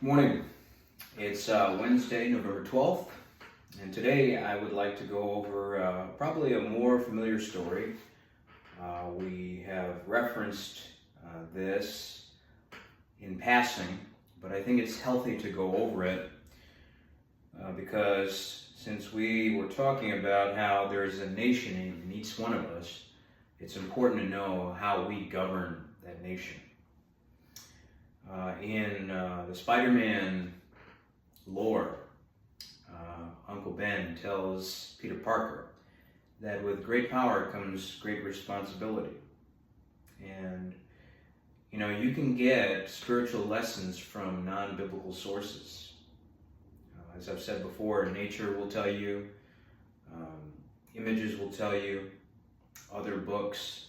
Morning. It's Wednesday, November 12th, and today I would like to go over probably a more familiar story. We have referenced this in passing, but I think it's healthy to go over it because since we were talking about how there is a nation in each one of us, it's important to know how we govern that nation. In the Spider-Man lore, Uncle Ben tells Peter Parker that with great power comes great responsibility. And, you can get spiritual lessons from non-biblical sources. As I've said before, nature will tell you, images will tell you, other books.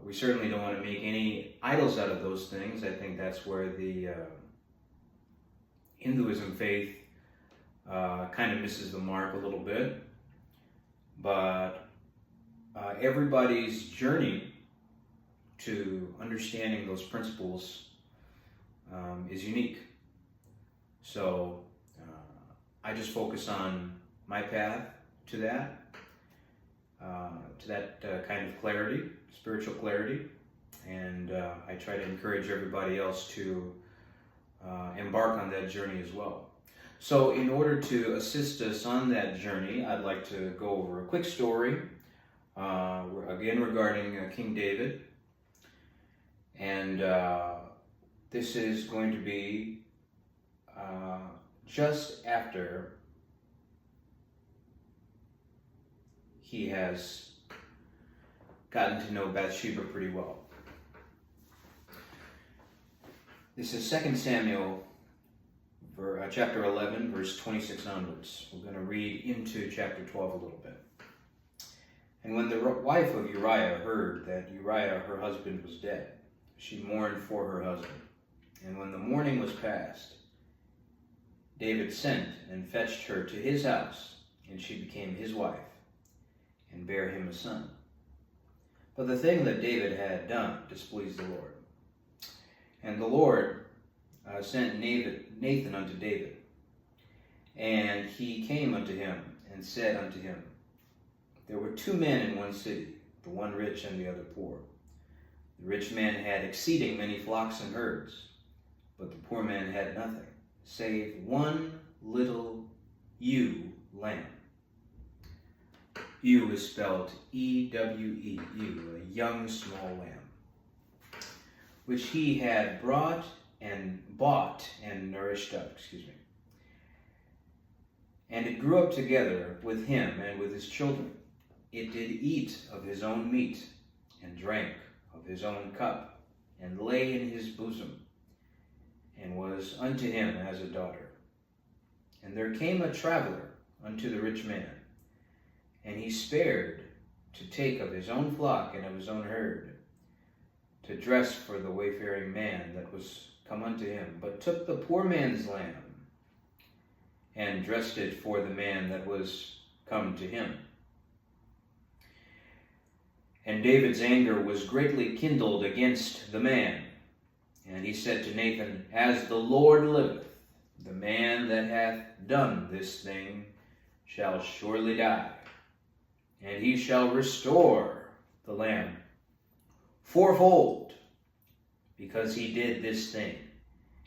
We certainly don't want to make any idols out of those things. I think that's where the Hinduism faith kind of misses the mark a little bit. But everybody's journey to understanding those principles is unique. So I just focus on my path to that kind of clarity, spiritual clarity, and I try to encourage everybody else to embark on that journey as well. So in order to assist us on that journey, I'd like to go over a quick story, again regarding King David, and this is going to be just after he has gotten to know Bathsheba pretty well. This is 2 Samuel chapter 11, verse 26 onwards. We're going to read into chapter 12 a little bit. And when the wife of Uriah heard that Uriah, her husband, was dead, she mourned for her husband. And when the mourning was past, David sent and fetched her to his house, and she became his wife, and bare him a son. But the thing that David had done displeased the Lord. And the Lord sent Nathan unto David. And he came unto him and said unto him, There were two men in one city, the one rich and the other poor. The rich man had exceeding many flocks and herds, but the poor man had nothing, save one little ewe lamb. Ewe is spelled E-W-E, ewe, a young small lamb, which he had bought and nourished up, And it grew up together with him and with his children. It did eat of his own meat, and drank of his own cup, and lay in his bosom, and was unto him as a daughter. And there came a traveler unto the rich man, and he spared to take of his own flock and of his own herd, to dress for the wayfaring man that was come unto him, but took the poor man's lamb, and dressed it for the man that was come to him. And David's anger was greatly kindled against the man. And he said to Nathan, As the Lord liveth, the man that hath done this thing shall surely die, and he shall restore the lamb fourfold, because he did this thing,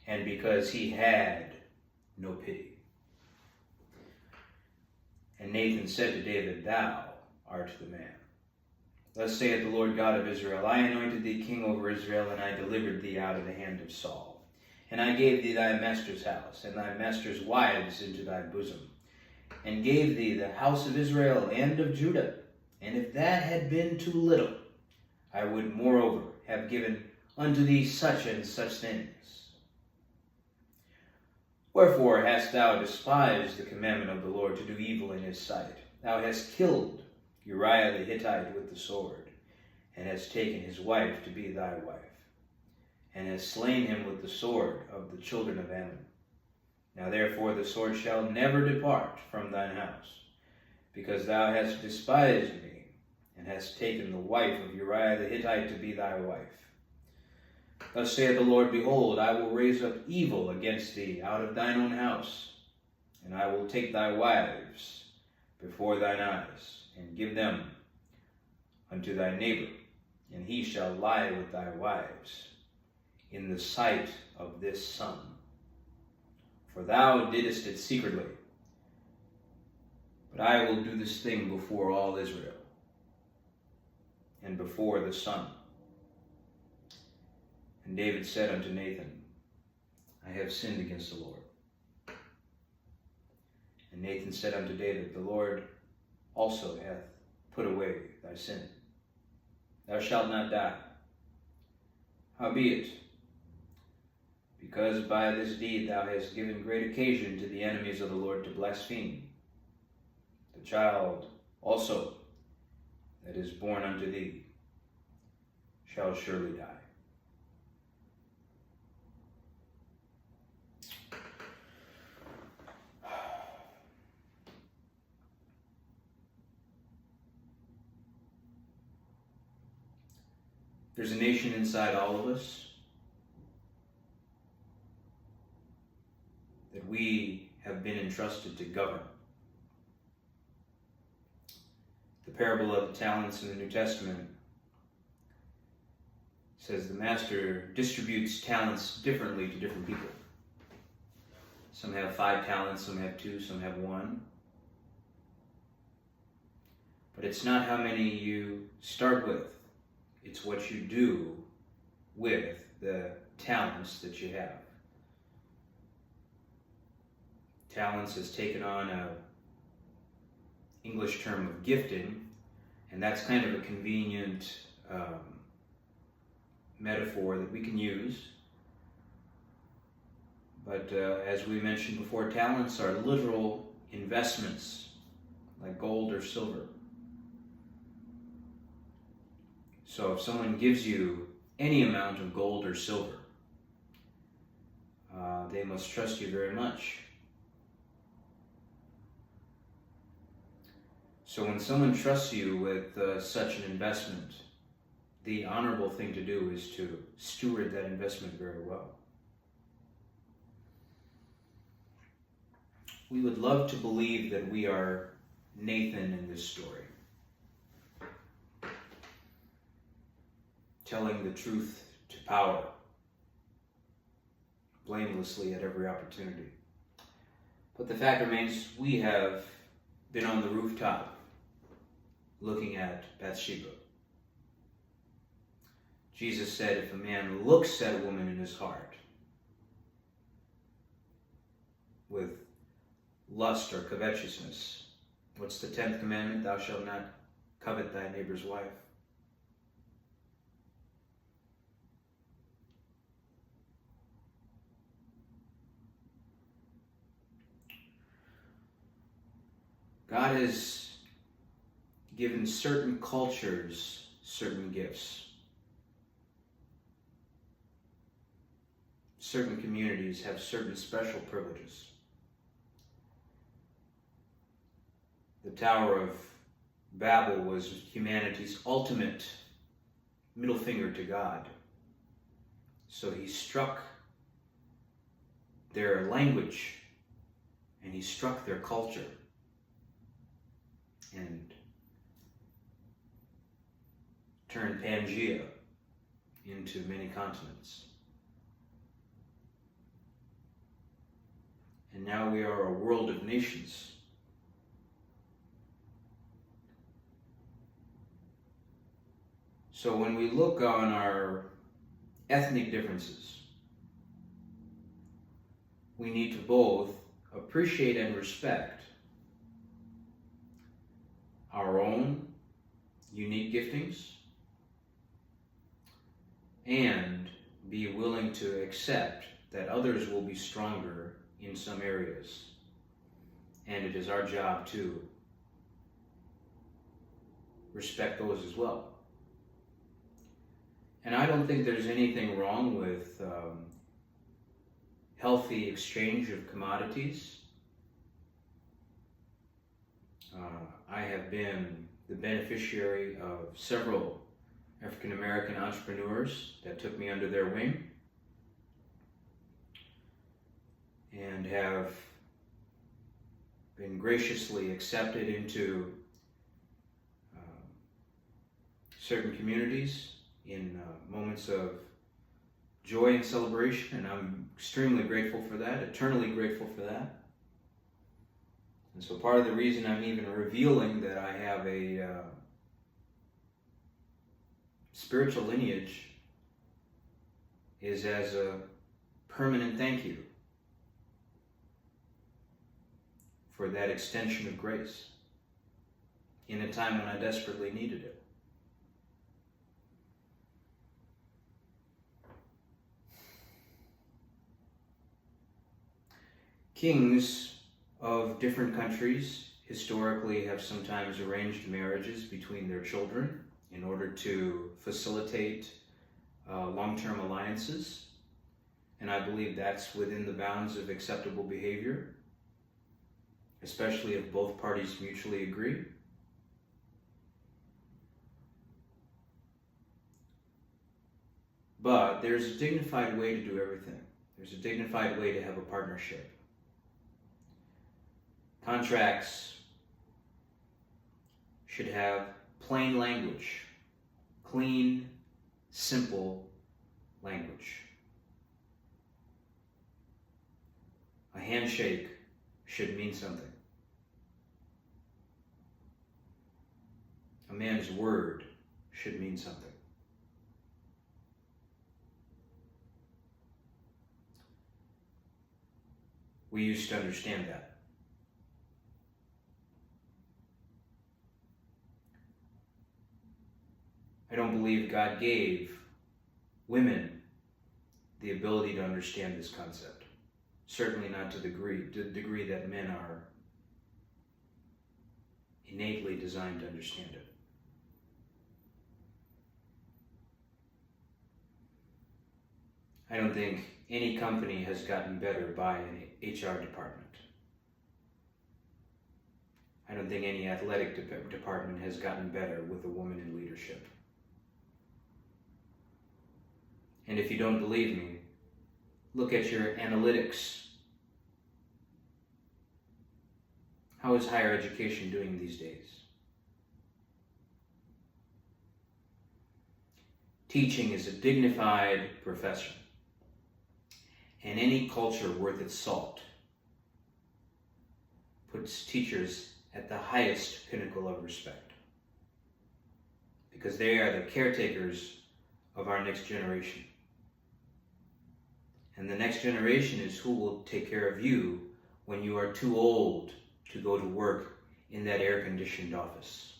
and because he had no pity. And Nathan said to David, Thou art the man. Thus saith the Lord God of Israel, I anointed thee king over Israel, and I delivered thee out of the hand of Saul. And I gave thee thy master's house, and thy master's wives into thy bosom, and gave thee the house of Israel and of Judah. And if that had been too little, I would moreover have given unto thee such and such things. Wherefore hast thou despised the commandment of the Lord to do evil in his sight? Thou hast killed Uriah the Hittite with the sword, and hast taken his wife to be thy wife, and hast slain him with the sword of the children of Ammon. Now therefore the sword shall never depart from thine house, because thou hast despised me, and hast taken the wife of Uriah the Hittite to be thy wife. Thus saith the Lord, Behold, I will raise up evil against thee out of thine own house, and I will take thy wives before thine eyes, and give them unto thy neighbor, and he shall lie with thy wives in the sight of this sun. For thou didst it secretly, but I will do this thing before all Israel, and before the sun. And David said unto Nathan, I have sinned against the Lord. And Nathan said unto David, The Lord also hath put away thy sin. Thou shalt not die. Howbeit, because by this deed thou hast given great occasion to the enemies of the Lord to blaspheme, the child also that is born unto thee shall surely die. There's a nation inside all of us that we have been entrusted to govern. The parable of the talents in the New Testament says the master distributes talents differently to different people. Some have 5 talents, some have 2, some have 1. But it's not how many you start with. It's what you do with the talents that you have. Talents has taken on a English term of gifting, and that's kind of a convenient metaphor that we can use. But as we mentioned before, talents are literal investments, like gold or silver. So if someone gives you any amount of gold or silver, they must trust you very much. So when someone trusts you with such an investment, the honorable thing to do is to steward that investment very well. We would love to believe that we are Nathan in this story, telling the truth to power, blamelessly at every opportunity. But the fact remains, we have been on the rooftop looking at Bathsheba. Jesus said, if a man looks at a woman in his heart with lust or covetousness, what's the 10th commandment? Thou shalt not covet thy neighbor's wife. God has given certain cultures certain gifts. Certain communities have certain special privileges. The Tower of Babel was humanity's ultimate middle finger to God. So he struck their language and he struck their culture and turned Pangaea into many continents. And now we are a world of nations. So when we look on our ethnic differences, we need to both appreciate and respect our own unique giftings and be willing to accept that others will be stronger in some areas. And it is our job to respect those as well. And I don't think there's anything wrong with healthy exchange of commodities. I have been the beneficiary of several African American entrepreneurs that took me under their wing and have been graciously accepted into certain communities in moments of joy and celebration, and I'm extremely grateful for that, eternally grateful for that. And so part of the reason I'm even revealing that I have a spiritual lineage is as a permanent thank you for that extension of grace in a time when I desperately needed it. Kings of different countries historically have sometimes arranged marriages between their children in order to facilitate long-term alliances, and I believe that's within the bounds of acceptable behavior, especially if both parties mutually agree. But there's a dignified way to do everything. There's a dignified way to have a partnership. Contracts should have plain language, clean, simple language. A handshake should mean something. A man's word should mean something. We used to understand that. I don't believe God gave women the ability to understand this concept. Certainly not to the degree that men are innately designed to understand it. I don't think any company has gotten better by an HR department. I don't think any athletic department has gotten better with a woman in leadership. And if you don't believe me, look at your analytics. How is higher education doing these days? Teaching is a dignified profession, and any culture worth its salt puts teachers at the highest pinnacle of respect, because they are the caretakers of our next generation. And the next generation is who will take care of you when you are too old to go to work in that air-conditioned office.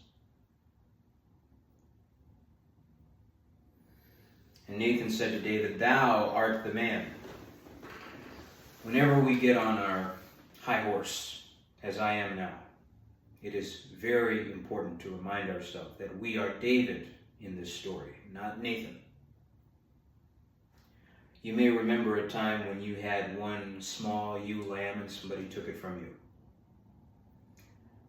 And Nathan said to David, "Thou art the man." Whenever we get on our high horse, as I am now, it is very important to remind ourselves that we are David in this story, not Nathan. You may remember a time when you had one small ewe lamb and somebody took it from you.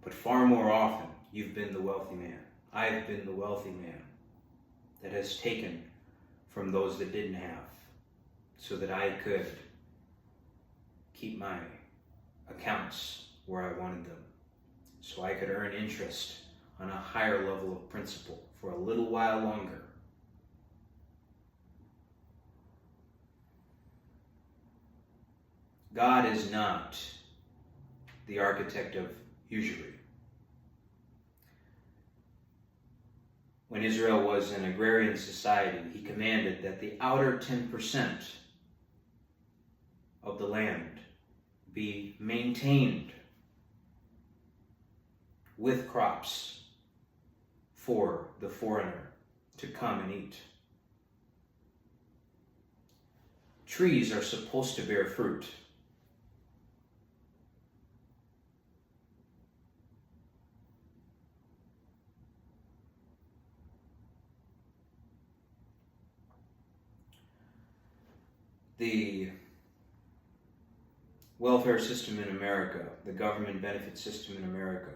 But far more often, you've been the wealthy man. I've been the wealthy man that has taken from those that didn't have, so that I could keep my accounts where I wanted them, so I could earn interest on a higher level of principal for a little while longer. God is not the architect of usury. When Israel was an agrarian society, he commanded that the outer 10% of the land be maintained with crops for the foreigner to come and eat. Trees are supposed to bear fruit. The welfare system in America, the government benefit system in America,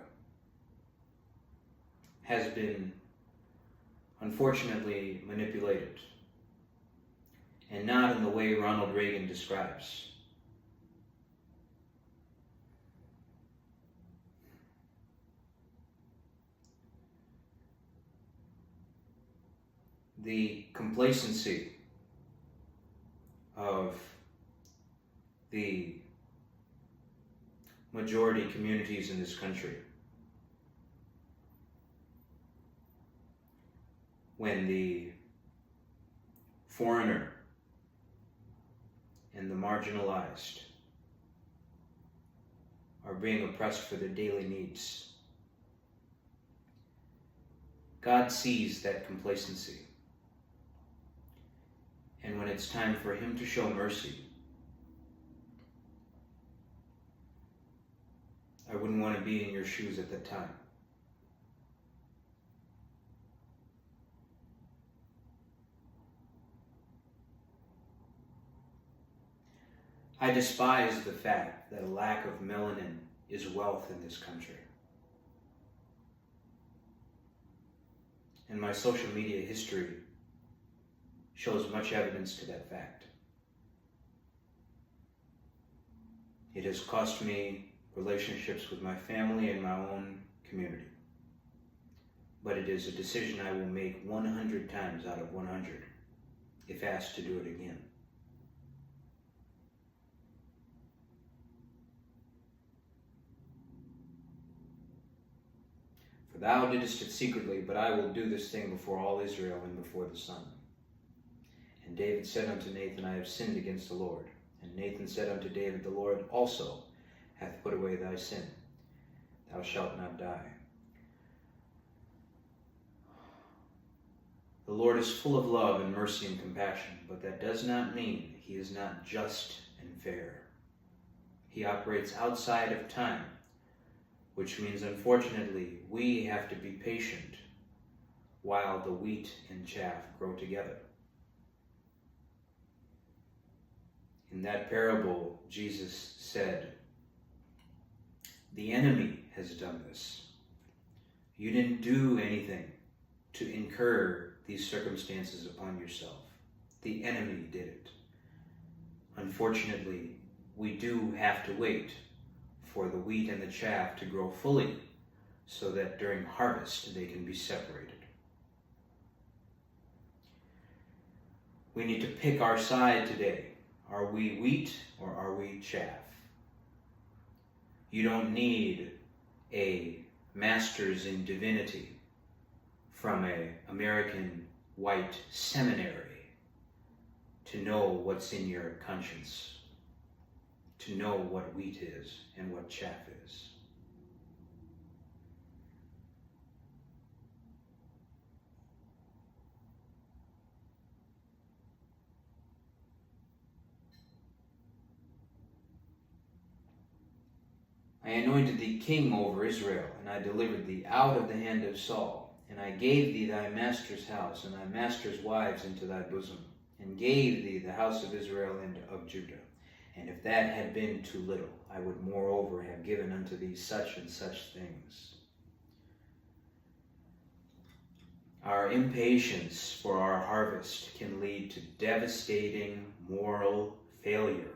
has been unfortunately manipulated, and not in the way Ronald Reagan describes. The complacency of the majority communities in this country when the foreigner and the marginalized are being oppressed for their daily needs. God sees that complacency. And when it's time for Him to show mercy, I wouldn't want to be in your shoes at that time. I despise the fact that a lack of melanin is wealth in this country. And my social media history shows much evidence to that fact. It has cost me relationships with my family and my own community. But it is a decision I will make 100 times out of 100 if asked to do it again. For thou didst it secretly, but I will do this thing before all Israel and before the sun. And David said unto Nathan, I have sinned against the Lord. And Nathan said unto David, the Lord also hath put away thy sin. Thou shalt not die. The Lord is full of love and mercy and compassion, but that does not mean He is not just and fair. He operates outside of time, which means, unfortunately, we have to be patient while the wheat and chaff grow together. In that parable, Jesus said, the enemy has done this. You didn't do anything to incur these circumstances upon yourself. The enemy did it. Unfortunately, we do have to wait for the wheat and the chaff to grow fully so that during harvest they can be separated. We need to pick our side today. Are we wheat or are we chaff? You don't need a master's in divinity from an American white seminary to know what's in your conscience, to know what wheat is and what chaff is. I anointed thee king over Israel, and I delivered thee out of the hand of Saul. And I gave thee thy master's house, and thy master's wives into thy bosom, and gave thee the house of Israel and of Judah. And if that had been too little, I would moreover have given unto thee such and such things. Our impatience for our harvest can lead to devastating moral failure.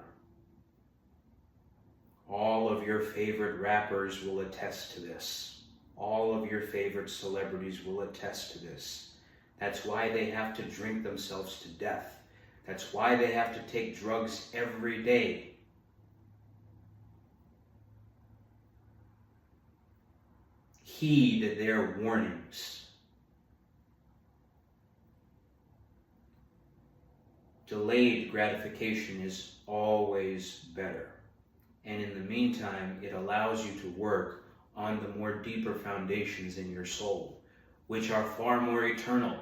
All of your favorite rappers will attest to this. All of your favorite celebrities will attest to this. That's why they have to drink themselves to death. That's why they have to take drugs every day. Heed their warnings. Delayed gratification is always better. And in the meantime, it allows you to work on the more deeper foundations in your soul, which are far more eternal.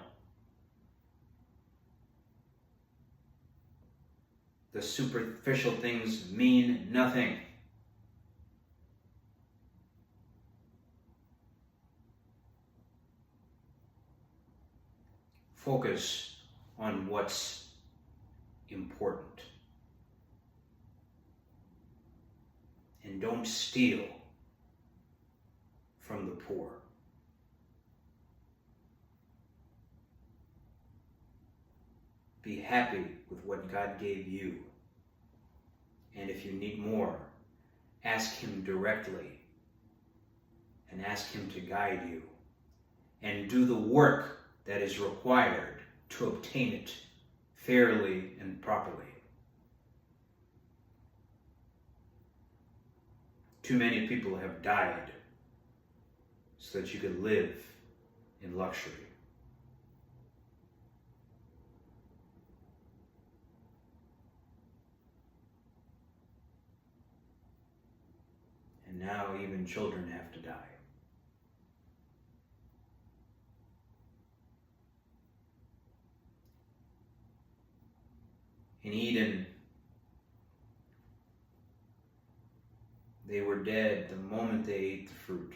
The superficial things mean nothing. Focus on what's important. And don't steal from the poor. Be happy with what God gave you. And if you need more, ask Him directly and ask Him to guide you and do the work that is required to obtain it fairly and properly. Too many people have died so that you could live in luxury. And now even children have to die. In Eden, they were dead the moment they ate the fruit.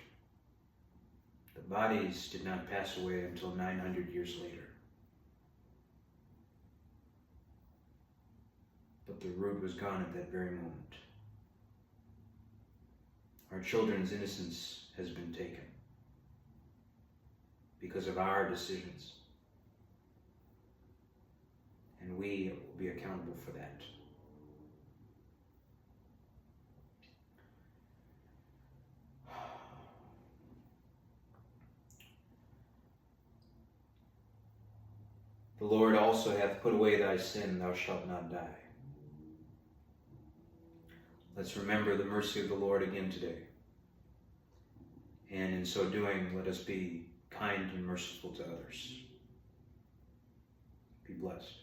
The bodies did not pass away until 900 years later. But the root was gone at that very moment. Our children's innocence has been taken because of our decisions. And we will be accountable for that. The Lord also hath put away thy sin, thou shalt not die. Let's remember the mercy of the Lord again today. And in so doing, let us be kind and merciful to others. Be blessed.